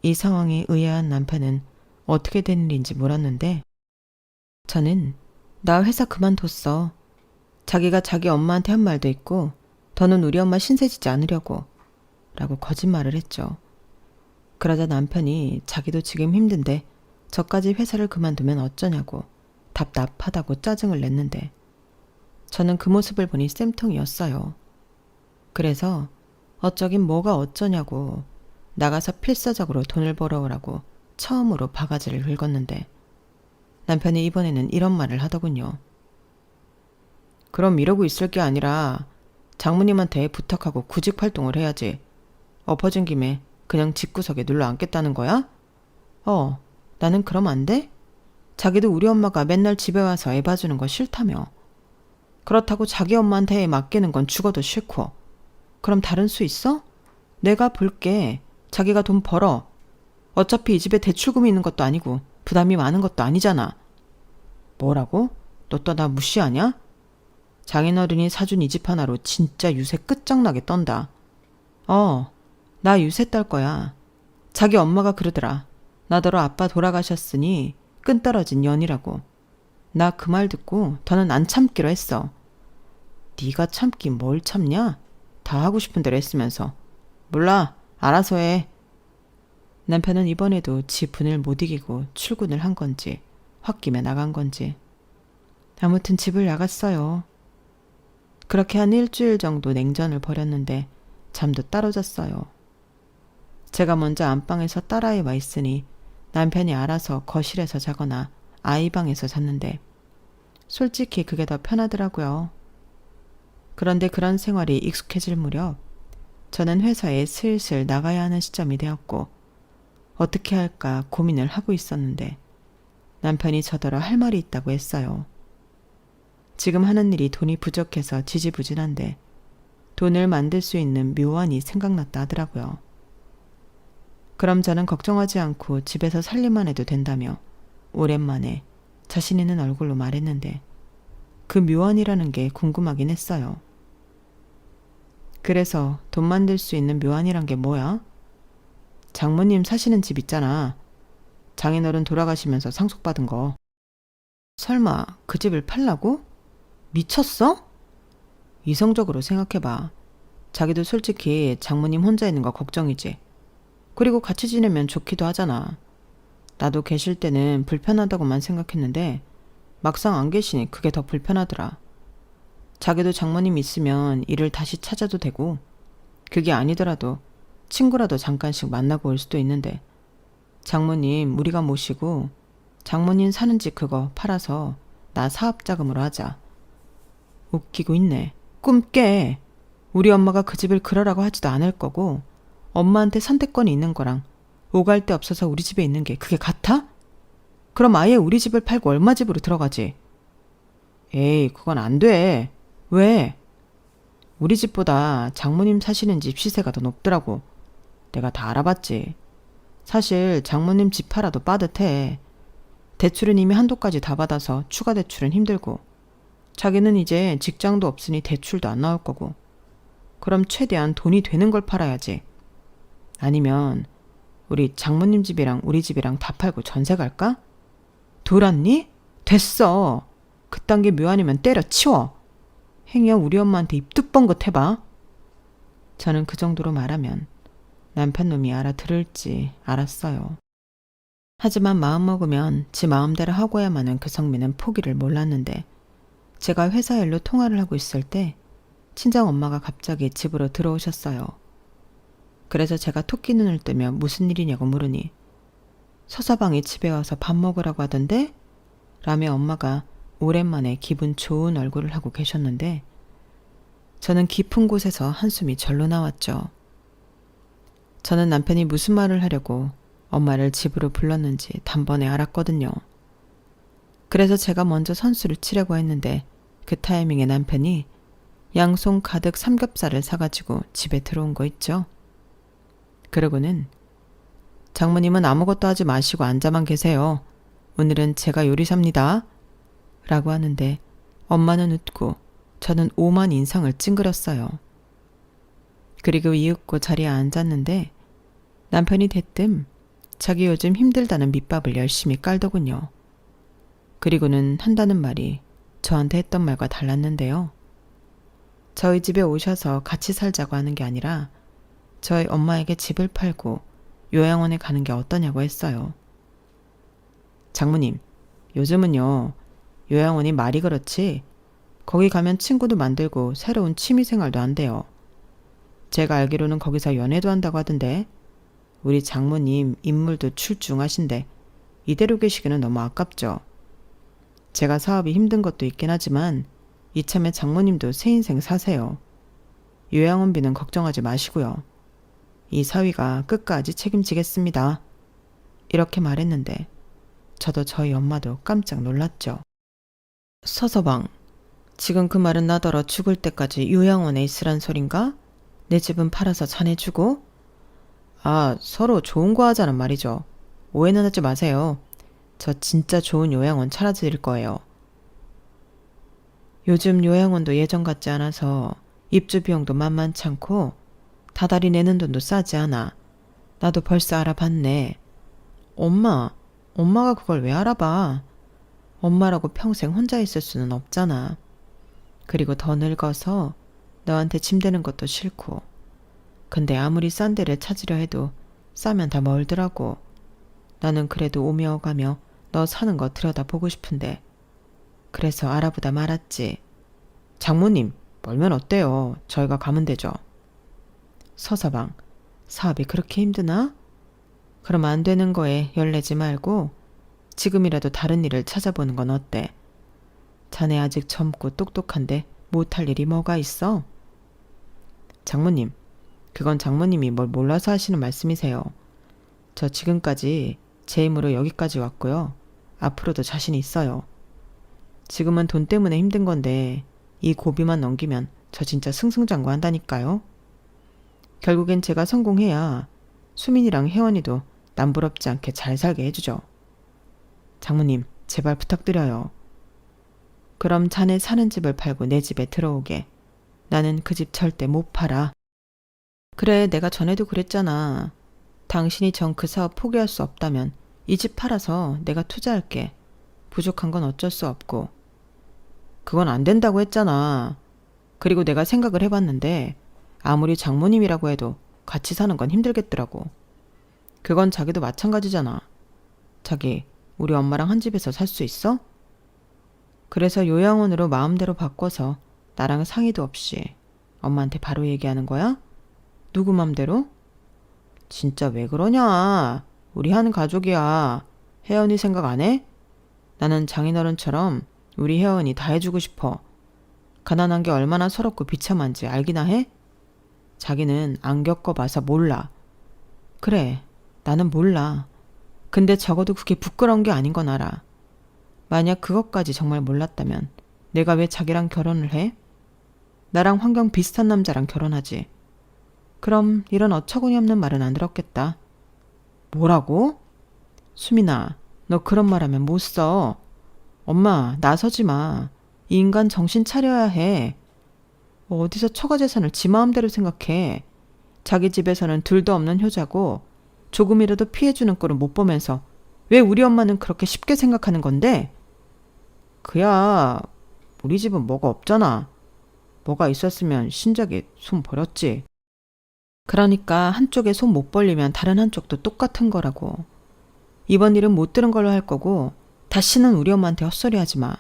이 상황에 의아한 남편은 어떻게 된 일인지 물었는데 저는 나 회사 그만뒀어. 자기가 자기 엄마한테 한 말도 있고 더는 우리 엄마 신세지지 않으려고 라고 거짓말을 했죠. 그러자 남편이 자기도 지금 힘든데 저까지 회사를 그만두면 어쩌냐고 답답하다고 짜증을 냈는데 저는 그 모습을 보니 쌤통이었어요. 그래서 어쩌긴 뭐가 어쩌냐고 나가서 필사적으로 돈을 벌어오라고 처음으로 바가지를 긁었는데 남편이 이번에는 이런 말을 하더군요. 그럼 이러고 있을 게 아니라 장모님한테 부탁하고 구직 활동을 해야지. 엎어진 김에 그냥 집구석에 눌러 앉겠다는 거야? 나는 그럼 안 돼? 자기도 우리 엄마가 맨날 집에 와서 애 봐주는 거 싫다며. 그렇다고 자기 엄마한테 애 맡기는 건 죽어도 싫고. 그럼 다른 수 있어? 내가 볼게. 자기가 돈 벌어. 어차피 이 집에 대출금이 있는 것도 아니고 부담이 많은 것도 아니잖아. 뭐라고? 너 또 나 무시하냐? 장인어른이 사준 이 집 하나로 진짜 유세 끝장나게 떤다. 나 유세 떨 거야. 자기 엄마가 그러더라. 나더러 아빠 돌아가셨으니 끈떨어진 년이라고. 나 그 말 듣고 더는 안 참기로 했어. 네가 참긴 뭘 참냐? 다 하고 싶은 대로 했으면서. 몰라. 알아서 해. 남편은 이번에도 지 분을 못 이기고 출근을 한 건지 홧김에 나간 건지 아무튼 집을 나갔어요. 그렇게 한 일주일 정도 냉전을 벌였는데 잠도 따로 잤어요. 제가 먼저 안방에서 딸아이 와 있으니 남편이 알아서 거실에서 자거나 아이 방에서 잤는데 솔직히 그게 더 편하더라고요. 그런데 그런 생활이 익숙해질 무렵 저는 회사에 슬슬 나가야 하는 시점이 되었고 어떻게 할까 고민을 하고 있었는데 남편이 저더러 할 말이 있다고 했어요. 지금 하는 일이 돈이 부족해서 지지부진한데 돈을 만들 수 있는 묘안이 생각났다 하더라고요. 그럼 저는 걱정하지 않고 집에서 살림만 해도 된다며 오랜만에 자신 있는 얼굴로 말했는데 그 묘안이라는 게 궁금하긴 했어요. 그래서 돈 만들 수 있는 묘안이란 게 뭐야? 장모님 사시는 집 있잖아. 장인어른 돌아가시면서 상속받은 거. 설마 그 집을 팔라고? 미쳤어? 이성적으로 생각해봐. 자기도 솔직히 장모님 혼자 있는 거 걱정이지. 그리고 같이 지내면 좋기도 하잖아. 나도 계실 때는 불편하다고만 생각했는데 막상 안 계시니 그게 더 불편하더라. 자기도 장모님 있으면 일을 다시 찾아도 되고 그게 아니더라도 친구라도 잠깐씩 만나고 올 수도 있는데 장모님 우리가 모시고 장모님 사는 집 그거 팔아서 나 사업자금으로 하자. 웃기고 있네. 꿈 깨. 우리 엄마가 그 집을 그러라고 하지도 않을 거고 엄마한테 선택권이 있는 거랑 오갈 데 없어서 우리 집에 있는 게 그게 같아? 그럼 아예 우리 집을 팔고 얼마 집으로 들어가지. 에이 그건 안 돼. 왜? 우리 집보다 장모님 사시는 집 시세가 더 높더라고. 내가 다 알아봤지. 사실 장모님 집 팔아도 빠듯해. 대출은 이미 한도까지 다 받아서 추가 대출은 힘들고 자기는 이제 직장도 없으니 대출도 안 나올 거고 그럼 최대한 돈이 되는 걸 팔아야지. 아니면 우리 장모님 집이랑 우리 집이랑 다 팔고 전세 갈까? 돌았니? 됐어. 그딴 게 묘아니면 때려치워. 행여 우리 엄마한테 입 뚜뻥긋 해봐. 저는 그 정도로 말하면 남편놈이 알아들을지 알았어요. 하지만 마음먹으면 지 마음대로 하고야만 하는 그 성미는 포기를 몰랐는데 제가 회사 일로 통화를 하고 있을 때 친정엄마가 갑자기 집으로 들어오셨어요. 그래서 제가 토끼 눈을 뜨며 무슨 일이냐고 물으니 서서방이 집에 와서 밥 먹으라고 하던데? 라며 엄마가 오랜만에 기분 좋은 얼굴을 하고 계셨는데 저는 깊은 곳에서 한숨이 절로 나왔죠. 저는 남편이 무슨 말을 하려고 엄마를 집으로 불렀는지 단번에 알았거든요. 그래서 제가 먼저 선수를 치려고 했는데 그 타이밍에 남편이 양손 가득 삼겹살을 사가지고 집에 들어온 거 있죠. 그러고는 장모님은 아무것도 하지 마시고 앉아만 계세요. 오늘은 제가 요리사입니다. 라고 하는데 엄마는 웃고 저는 오만 인상을 찡그렸어요. 그리고 이윽고 자리에 앉았는데 남편이 대뜸 자기 요즘 힘들다는 밑밥을 열심히 깔더군요. 그리고는 한다는 말이 저한테 했던 말과 달랐는데요. 저희 집에 오셔서 같이 살자고 하는 게 아니라 저희 엄마에게 집을 팔고 요양원에 가는 게 어떠냐고 했어요. 장모님, 요즘은요, 요양원이 말이 그렇지 거기 가면 친구도 만들고 새로운 취미생활도 한대요. 제가 알기로는 거기서 연애도 한다고 하던데 우리 장모님 인물도 출중하신데 이대로 계시기는 너무 아깝죠. 제가 사업이 힘든 것도 있긴 하지만 이참에 장모님도 새 인생 사세요. 요양원비는 걱정하지 마시고요. 이 사위가 끝까지 책임지겠습니다. 이렇게 말했는데 저도 저희 엄마도 깜짝 놀랐죠. 서서방, 지금 그 말은 나더러 죽을 때까지 요양원에 있으란 소린가? 내 집은 팔아서 자네 주고? 아, 서로 좋은 거 하자는 말이죠. 오해는 하지 마세요. 저 진짜 좋은 요양원 차려드릴 거예요. 요즘 요양원도 예전 같지 않아서 입주 비용도 만만치 않고 다달이 내는 돈도 싸지 않아. 나도 벌써 알아봤네. 엄마가 그걸 왜 알아봐? 엄마라고 평생 혼자 있을 수는 없잖아. 그리고 더 늙어서 너한테 짐 되는 것도 싫고. 근데 아무리 싼 데를 찾으려 해도 싸면 다 멀더라고. 나는 그래도 오며 가며 너 사는 거 들여다보고 싶은데. 그래서 알아보다 말았지. 장모님, 멀면 어때요? 저희가 가면 되죠. 서서방, 사업이 그렇게 힘드나? 그럼 안 되는 거에 열내지 말고 지금이라도 다른 일을 찾아보는 건 어때? 자네 아직 젊고 똑똑한데 못할 일이 뭐가 있어? 장모님, 그건 장모님이 뭘 몰라서 하시는 말씀이세요. 저 지금까지 제 힘으로 여기까지 왔고요. 앞으로도 자신 있어요. 지금은 돈 때문에 힘든 건데 이 고비만 넘기면 저 진짜 승승장구한다니까요. 결국엔 제가 성공해야 수민이랑 혜원이도 남부럽지 않게 잘 살게 해주죠. 장모님, 제발 부탁드려요. 그럼 자네 사는 집을 팔고 내 집에 들어오게. 나는 그 집 절대 못 팔아. 그래, 내가 전에도 그랬잖아. 당신이 전 그 사업 포기할 수 없다면 이 집 팔아서 내가 투자할게. 부족한 건 어쩔 수 없고. 그건 안 된다고 했잖아. 그리고 내가 생각을 해봤는데 아무리 장모님이라고 해도 같이 사는 건 힘들겠더라고. 그건 자기도 마찬가지잖아. 자기, 우리 엄마랑 한 집에서 살 수 있어? 그래서 요양원으로 마음대로 바꿔서 나랑 상의도 없이 엄마한테 바로 얘기하는 거야? 누구 맘대로? 진짜 왜 그러냐? 우리 한 가족이야. 혜연이 생각 안 해? 나는 장인어른처럼 우리 혜연이 다 해주고 싶어. 가난한 게 얼마나 서럽고 비참한지 알기나 해? 자기는 안 겪어봐서 몰라. 그래, 나는 몰라. 근데 적어도 그게 부끄러운 게 아닌 건 알아. 만약 그것까지 정말 몰랐다면 내가 왜 자기랑 결혼을 해? 나랑 환경 비슷한 남자랑 결혼하지. 그럼 이런 어처구니 없는 말은 안 들었겠다. 뭐라고? 수민아, 너 그런 말 하면 못 써. 엄마, 나서지 마. 이 인간 정신 차려야 해. 어디서 처가 재산을 지 마음대로 생각해. 자기 집에서는 둘도 없는 효자고 조금이라도 피해주는 꼴은 못 보면서 왜 우리 엄마는 그렇게 쉽게 생각하는 건데? 그야 우리 집은 뭐가 없잖아. 뭐가 있었으면 신작에 손 버렸지. 그러니까 한쪽에 손 못 벌리면 다른 한쪽도 똑같은 거라고. 이번 일은 못 들은 걸로 할 거고 다시는 우리 엄마한테 헛소리 하지 마.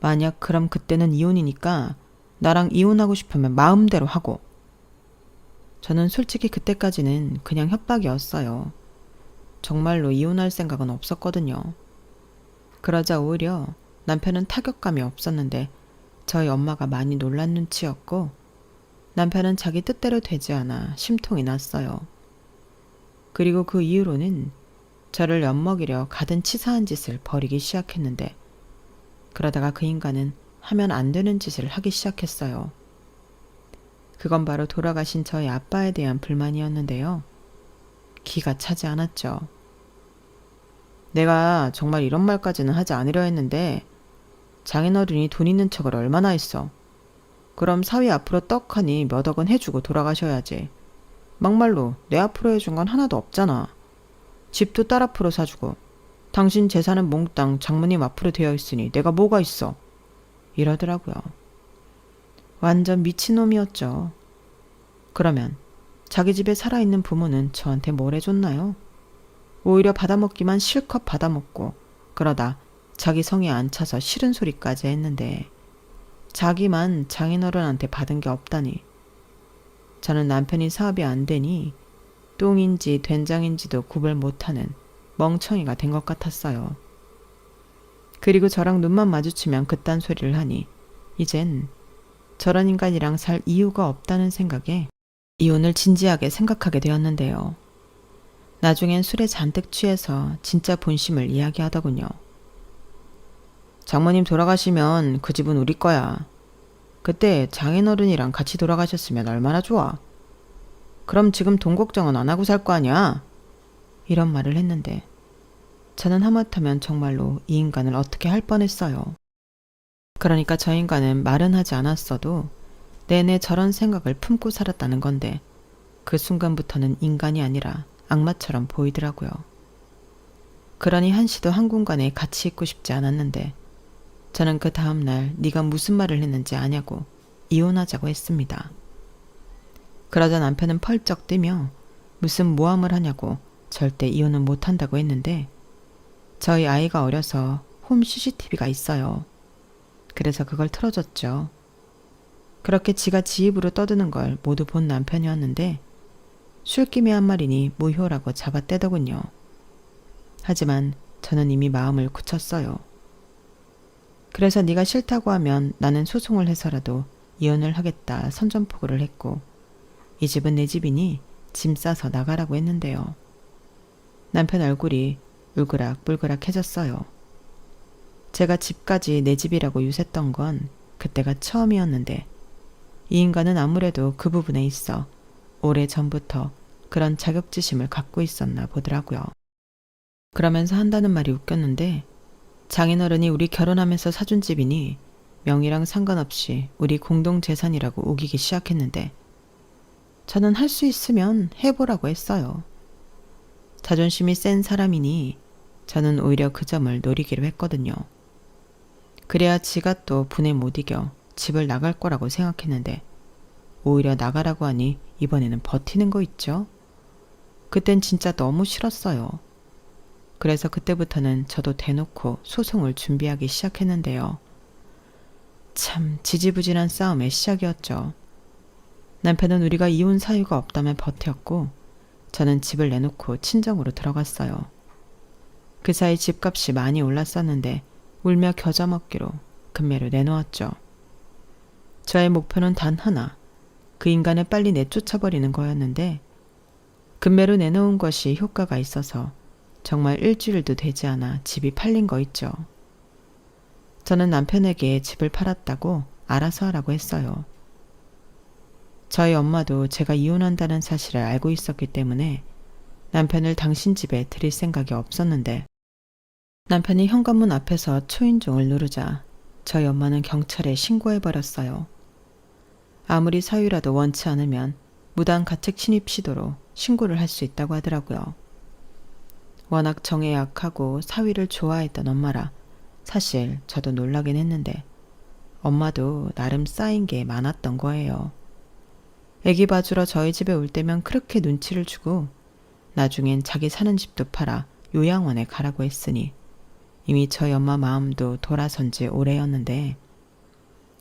만약 그럼 그때는 이혼이니까 나랑 이혼하고 싶으면 마음대로 하고. 저는 솔직히 그때까지는 그냥 협박이었어요. 정말로 이혼할 생각은 없었거든요. 그러자 오히려 남편은 타격감이 없었는데 저희 엄마가 많이 놀란 눈치였고 남편은 자기 뜻대로 되지 않아 심통이 났어요. 그리고 그 이후로는 저를 엿먹이려 가든 치사한 짓을 벌이기 시작했는데 그러다가 그 인간은 하면 안 되는 짓을 하기 시작했어요. 그건 바로 돌아가신 저희 아빠에 대한 불만이었는데요. 기가 차지 않았죠. 내가 정말 이런 말까지는 하지 않으려 했는데 장인어른이 돈 있는 척을 얼마나 했어. 그럼 사위 앞으로 떡하니 몇 억은 해주고 돌아가셔야지. 막말로 내 앞으로 해준 건 하나도 없잖아. 집도 딸 앞으로 사주고 당신 재산은 몽땅 장모님 앞으로 되어 있으니 내가 뭐가 있어. 이러더라고요. 완전 미친놈이었죠. 그러면 자기 집에 살아있는 부모는 저한테 뭘 해줬나요? 오히려 받아먹기만 실컷 받아먹고 그러다 자기 성에 안 차서 싫은 소리까지 했는데 자기만 장인어른한테 받은 게 없다니. 저는 남편이 사업이 안 되니 똥인지 된장인지도 구별 못하는 멍청이가 된 것 같았어요. 그리고 저랑 눈만 마주치면 그딴 소리를 하니 이젠 저런 인간이랑 살 이유가 없다는 생각에 이혼을 진지하게 생각하게 되었는데요. 나중엔 술에 잔뜩 취해서 진짜 본심을 이야기하더군요. 장모님 돌아가시면 그 집은 우리 거야. 그때 장인어른이랑 같이 돌아가셨으면 얼마나 좋아. 그럼 지금 돈 걱정은 안 하고 살 거 아니야? 이런 말을 했는데 저는 하마터면 정말로 이 인간을 어떻게 할 뻔했어요. 그러니까 저 인간은 말은 하지 않았어도 내내 저런 생각을 품고 살았다는 건데 그 순간부터는 인간이 아니라 악마처럼 보이더라고요. 그러니 한시도 한 공간에 같이 있고 싶지 않았는데 저는 그 다음날 네가 무슨 말을 했는지 아냐고 이혼하자고 했습니다. 그러자 남편은 펄쩍 뛰며 무슨 모함을 하냐고 절대 이혼은 못한다고 했는데 저희 아이가 어려서 홈 CCTV가 있어요. 그래서 그걸 틀어줬죠. 그렇게 지가 지 입으로 떠드는 걸 모두 본 남편이었는데 술김에 한 말이니 무효라고 잡아떼더군요. 하지만 저는 이미 마음을 굳혔어요. 그래서 네가 싫다고 하면 나는 소송을 해서라도 이혼을 하겠다 선전포고를 했고 이 집은 내 집이니 짐 싸서 나가라고 했는데요. 남편 얼굴이 울그락불그락해졌어요. 제가 집까지 내 집이라고 유세했던 건 그때가 처음이었는데 이 인간은 아무래도 그 부분에 있어 오래전부터 그런 자격지심을 갖고 있었나 보더라고요. 그러면서 한다는 말이 웃겼는데 장인어른이 우리 결혼하면서 사준 집이니 명의랑 상관없이 우리 공동재산이라고 우기기 시작했는데 저는 할 수 있으면 해보라고 했어요. 자존심이 센 사람이니 저는 오히려 그 점을 노리기로 했거든요. 그래야 지가 또 분에 못 이겨 집을 나갈 거라고 생각했는데 오히려 나가라고 하니 이번에는 버티는 거 있죠? 그땐 진짜 너무 싫었어요. 그래서 그때부터는 저도 대놓고 소송을 준비하기 시작했는데요. 참 지지부진한 싸움의 시작이었죠. 남편은 우리가 이혼 사유가 없다며 버텼고 저는 집을 내놓고 친정으로 들어갔어요. 그 사이 집값이 많이 올랐었는데 울며 겨자 먹기로 금매로 내놓았죠. 저의 목표는 단 하나, 그 인간을 빨리 내쫓아버리는 거였는데 금매로 내놓은 것이 효과가 있어서 정말 일주일도 되지 않아 집이 팔린 거 있죠. 저는 남편에게 집을 팔았다고 알아서 하라고 했어요. 저희 엄마도 제가 이혼한다는 사실을 알고 있었기 때문에 남편을 당신 집에 들일 생각이 없었는데 남편이 현관문 앞에서 초인종을 누르자 저희 엄마는 경찰에 신고해버렸어요. 아무리 사유라도 원치 않으면 무단 가책 침입 시도로 신고를 할 수 있다고 하더라고요. 워낙 정에 약하고 사위를 좋아했던 엄마라 사실 저도 놀라긴 했는데 엄마도 나름 쌓인 게 많았던 거예요. 애기 봐주러 저희 집에 올 때면 그렇게 눈치를 주고 나중엔 자기 사는 집도 팔아 요양원에 가라고 했으니 이미 저희 엄마 마음도 돌아선 지 오래였는데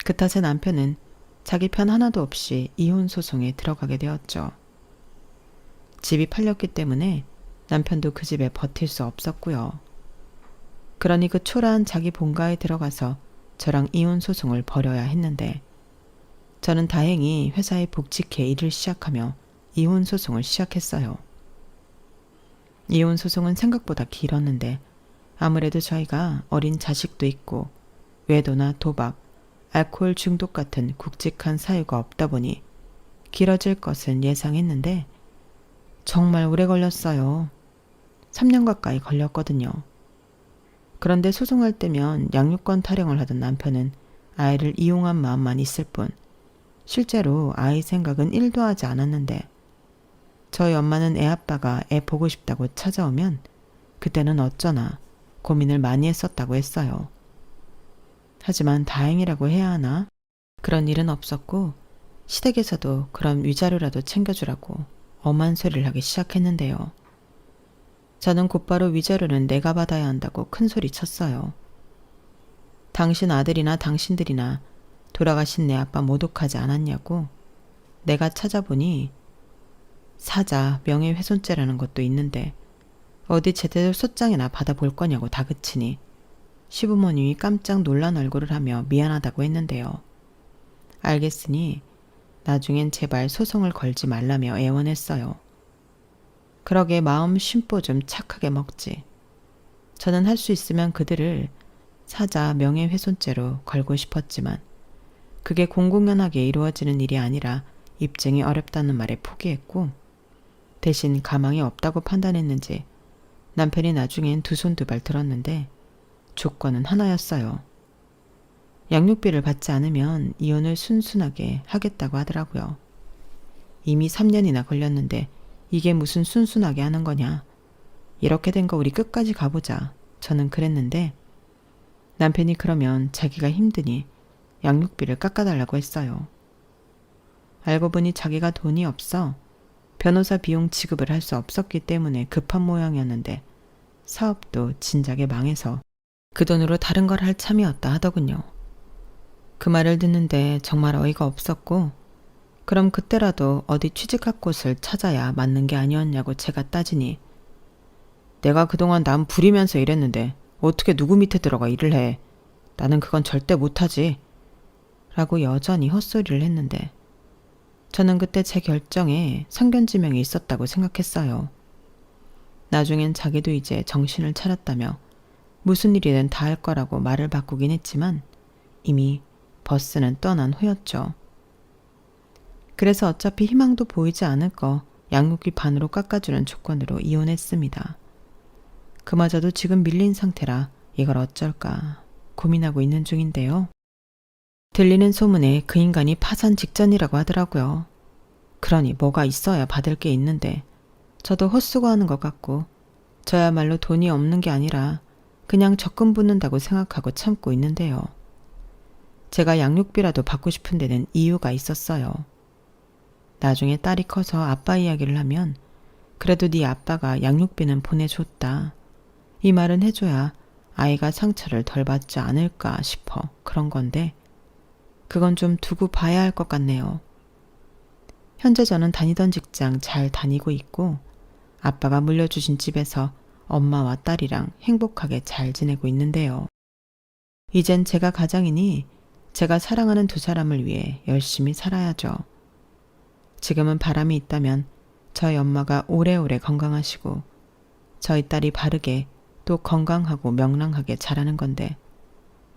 그 탓에 남편은 자기 편 하나도 없이 이혼 소송에 들어가게 되었죠. 집이 팔렸기 때문에 남편도 그 집에 버틸 수 없었고요. 그러니 그 초라한 자기 본가에 들어가서 저랑 이혼 소송을 벌여야 했는데 저는 다행히 회사에 복직해 일을 시작하며 이혼 소송을 시작했어요. 이혼 소송은 생각보다 길었는데 아무래도 저희가 어린 자식도 있고 외도나 도박, 알코올 중독 같은 굵직한 사유가 없다 보니 길어질 것은 예상했는데 정말 오래 걸렸어요. 3년 가까이 걸렸거든요. 그런데 소송할 때면 양육권 타령을 하던 남편은 아이를 이용한 마음만 있을 뿐 실제로 아이 생각은 1도 하지 않았는데 저희 엄마는 애 아빠가 애 보고 싶다고 찾아오면 그때는 어쩌나 고민을 많이 했었다고 했어요. 하지만 다행이라고 해야 하나? 그런 일은 없었고 시댁에서도 그런 위자료라도 챙겨주라고 엄한 소리를 하기 시작했는데요. 저는 곧바로 위자료는 내가 받아야 한다고 큰 소리 쳤어요. 당신 아들이나 당신들이나 돌아가신 내 아빠 모독하지 않았냐고. 내가 찾아보니 사자 명예훼손죄라는 것도 있는데 어디 제대로 소장이나 받아볼 거냐고 다그치니 시부모님이 깜짝 놀란 얼굴을 하며 미안하다고 했는데요. 알겠으니 나중엔 제발 소송을 걸지 말라며 애원했어요. 그러게 마음 심보 좀 착하게 먹지. 저는 할 수 있으면 그들을 사자 명예훼손죄로 걸고 싶었지만 그게 공공연하게 이루어지는 일이 아니라 입증이 어렵다는 말에 포기했고 대신 가망이 없다고 판단했는지 남편이 나중엔 두 손 두 발 들었는데 조건은 하나였어요. 양육비를 받지 않으면 이혼을 순순하게 하겠다고 하더라고요. 이미 3년이나 걸렸는데 이게 무슨 순순하게 하는 거냐. 이렇게 된 거 우리 끝까지 가보자. 저는 그랬는데 남편이 그러면 자기가 힘드니 양육비를 깎아달라고 했어요. 알고 보니 자기가 돈이 없어 변호사 비용 지급을 할 수 없었기 때문에 급한 모양이었는데 사업도 진작에 망해서 그 돈으로 다른 걸 할 참이었다 하더군요. 그 말을 듣는데 정말 어이가 없었고 그럼 그때라도 어디 취직할 곳을 찾아야 맞는 게 아니었냐고 제가 따지니 내가 그동안 남 부리면서 일했는데 어떻게 누구 밑에 들어가 일을 해. 나는 그건 절대 못하지. 라고 여전히 헛소리를 했는데 저는 그때 제 결정에 선견지명이 있었다고 생각했어요. 나중엔 자기도 이제 정신을 차렸다며 무슨 일이든 다 할 거라고 말을 바꾸긴 했지만 이미 버스는 떠난 후였죠. 그래서 어차피 희망도 보이지 않을 거 양육비 반으로 깎아주는 조건으로 이혼했습니다. 그마저도 지금 밀린 상태라 이걸 어쩔까 고민하고 있는 중인데요. 들리는 소문에 그 인간이 파산 직전이라고 하더라고요. 그러니 뭐가 있어야 받을 게 있는데 저도 헛수고하는 것 같고 저야말로 돈이 없는 게 아니라 그냥 적금 붓는다고 생각하고 참고 있는데요. 제가 양육비라도 받고 싶은 데는 이유가 있었어요. 나중에 딸이 커서 아빠 이야기를 하면 그래도 네 아빠가 양육비는 보내줬다. 이 말은 해줘야 아이가 상처를 덜 받지 않을까 싶어 그런 건데 그건 좀 두고 봐야 할 것 같네요. 현재 저는 다니던 직장 잘 다니고 있고 아빠가 물려주신 집에서 엄마와 딸이랑 행복하게 잘 지내고 있는데요. 이젠 제가 가장이니 제가 사랑하는 두 사람을 위해 열심히 살아야죠. 지금은 바람이 있다면 저희 엄마가 오래오래 건강하시고 저희 딸이 바르게 또 건강하고 명랑하게 자라는 건데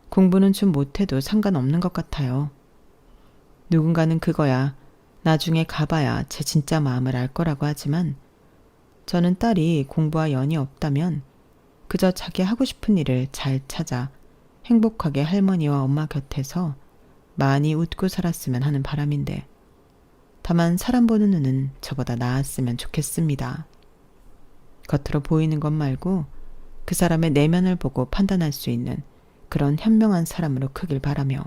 공부는 좀 못해도 상관없는 것 같아요. 누군가는 그거야 나중에 가봐야 제 진짜 마음을 알 거라고 하지만 저는 딸이 공부와 연이 없다면 그저 자기 하고 싶은 일을 잘 찾아 행복하게 할머니와 엄마 곁에서 많이 웃고 살았으면 하는 바람인데 다만 사람 보는 눈은 저보다 나았으면 좋겠습니다. 겉으로 보이는 것 말고 그 사람의 내면을 보고 판단할 수 있는 그런 현명한 사람으로 크길 바라며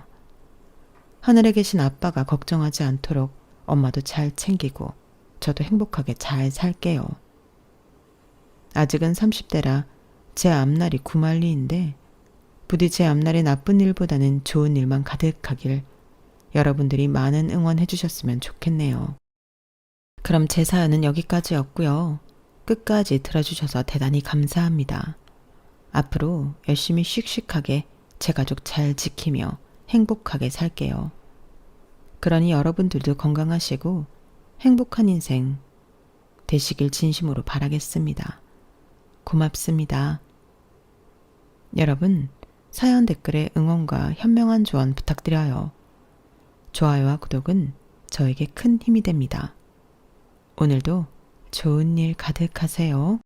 하늘에 계신 아빠가 걱정하지 않도록 엄마도 잘 챙기고 저도 행복하게 잘 살게요. 아직은 30대라 제 앞날이 구말리인데 부디 제 앞날에 나쁜 일보다는 좋은 일만 가득하길 여러분들이 많은 응원해 주셨으면 좋겠네요. 그럼 제 사연은 여기까지였고요. 끝까지 들어주셔서 대단히 감사합니다. 앞으로 열심히 씩씩하게 제 가족 잘 지키며 행복하게 살게요. 그러니 여러분들도 건강하시고 행복한 인생 되시길 진심으로 바라겠습니다. 고맙습니다. 여러분, 사연 댓글에 응원과 현명한 조언 부탁드려요. 좋아요와 구독은 저에게 큰 힘이 됩니다. 오늘도 좋은 일 가득하세요.